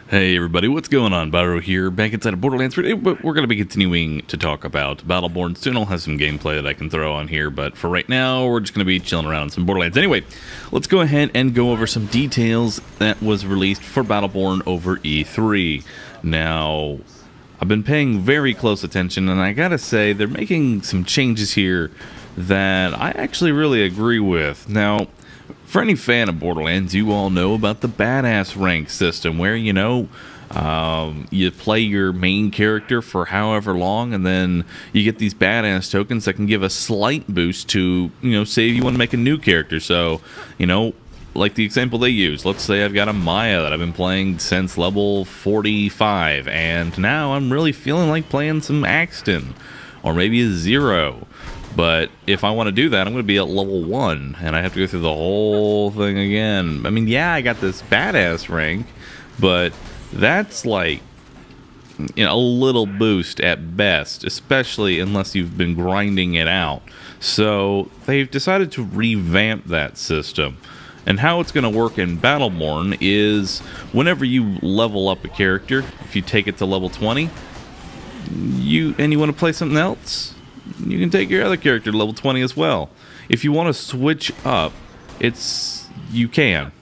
Hey everybody, what's going on? Bahroo here, back inside of Borderlands. We're going to be continuing to talk about Battleborn. Soon I'll have some gameplay that I can throw on here, but for right now, we're just going to be chilling around in some Borderlands. Anyway, let's go ahead and go over some details that was released for Battleborn over E3. Now, I've been paying very close attention, and I gotta say, they're making some changes here that I actually really agree with. Now, for any fan of Borderlands, you all know about the badass rank system where, you play your main character for however long, and then you get these badass tokens that can give a slight boost to, say if you want to make a new character. So, like the example they use, let's say I've got a Maya that I've been playing since level 45, and now I'm really feeling like playing some Axton, or maybe a Zero. But if I want to do that, I'm going to be at level 1, and I have to go through the whole thing again. I mean, yeah, I got this badass rank, but that's like, a little boost at best, especially unless you've been grinding it out. So they've decided to revamp that system. And how it's going to work in Battleborn is whenever you level up a character, if you take it to level 20, you want to play something else, you can take your other character to level 20 as well. If you want to switch up, you can.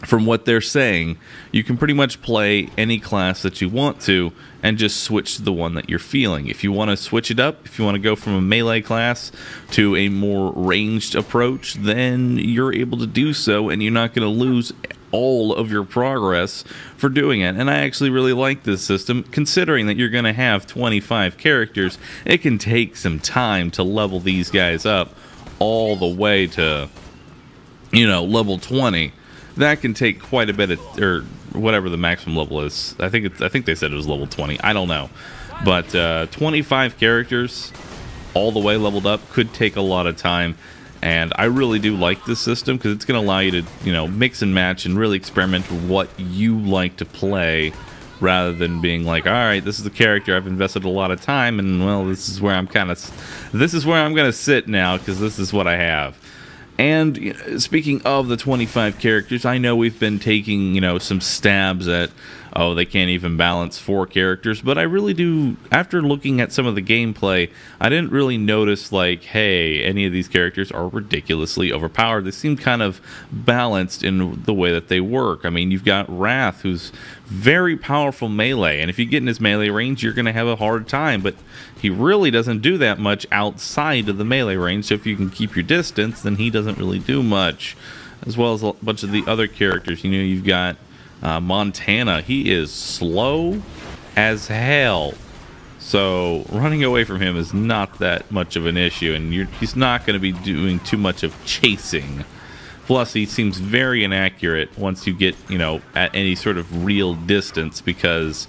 From what they're saying, you can pretty much play any class that you want to and just switch to the one that you're feeling. If you want to switch it up, if you want to go from a melee class to a more ranged approach, then you're able to do so, and you're not going to lose all of your progress for doing it. And I actually really like this system, considering that you're going to have 25 characters. It can take some time to level these guys up all the way to, level 20. That can take quite a bit of, or whatever the maximum level is. I think they said it was level 20. I don't know, but 25 characters all the way leveled up could take a lot of time. And I really do like this system because it's going to allow you to, mix and match and really experiment with what you like to play, rather than being like, all right, this is the character I've invested a lot of time, and well, this is where I'm going to sit now because this is what I have. And speaking of the 25 characters, I know we've been taking, some stabs at, oh, they can't even balance 4 characters, but I really do, after looking at some of the gameplay, I didn't really notice, like, hey, any of these characters are ridiculously overpowered. They seem kind of balanced in the way that they work. I mean, you've got Wrath, who's very powerful melee, and if you get in his melee range, you're going to have a hard time, but he really doesn't do that much outside of the melee range, so if you can keep your distance, then he doesn't really do much, as well as a bunch of the other characters. You've got Montana. He is slow as hell, so running away from him is not that much of an issue, and he's not going to be doing too much of chasing. Plus, he seems very inaccurate once you get, at any sort of real distance, because,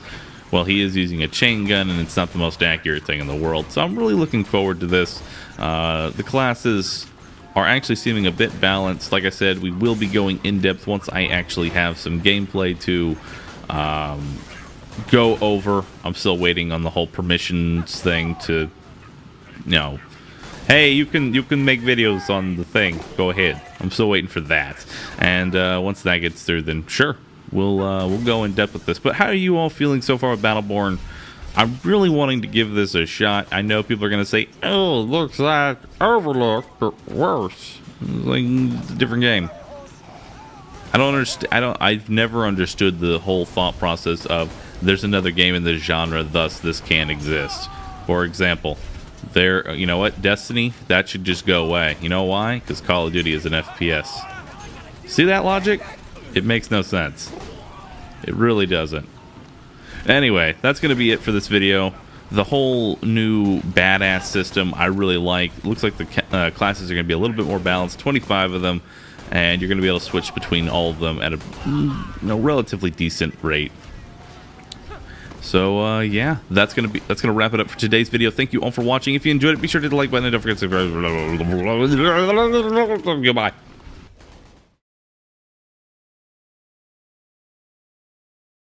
well, he is using a chain gun, and it's not the most accurate thing in the world. So I'm really looking forward to this. The classes are actually seeming a bit balanced. Like I said, we will be going in depth once I actually have some gameplay to go over. I'm still waiting on the whole permissions thing to, hey, you can make videos on the thing. Go ahead. I'm still waiting for that. And once that gets through, then sure, we'll go in depth with this. But how are you all feeling so far with Battleborn? I'm really wanting to give this a shot. I know people are going to say, oh, it looks like Overlook, but worse. It's like a different game. I don't understand. I've never understood the whole thought process of there's another game in this genre, thus this can't exist. For example, you know what? Destiny, that should just go away. You know why? Because Call of Duty is an FPS. See that logic? It makes no sense. It really doesn't. Anyway, that's going to be it for this video. The whole new badass system I really like. It looks like the classes are going to be a little bit more balanced, 25 of them, and you're going to be able to switch between all of them at a relatively decent rate. So yeah, that's gonna wrap it up for today's video. Thank you all for watching. If you enjoyed it, be sure to hit the like button and don't forget to subscribe. Goodbye.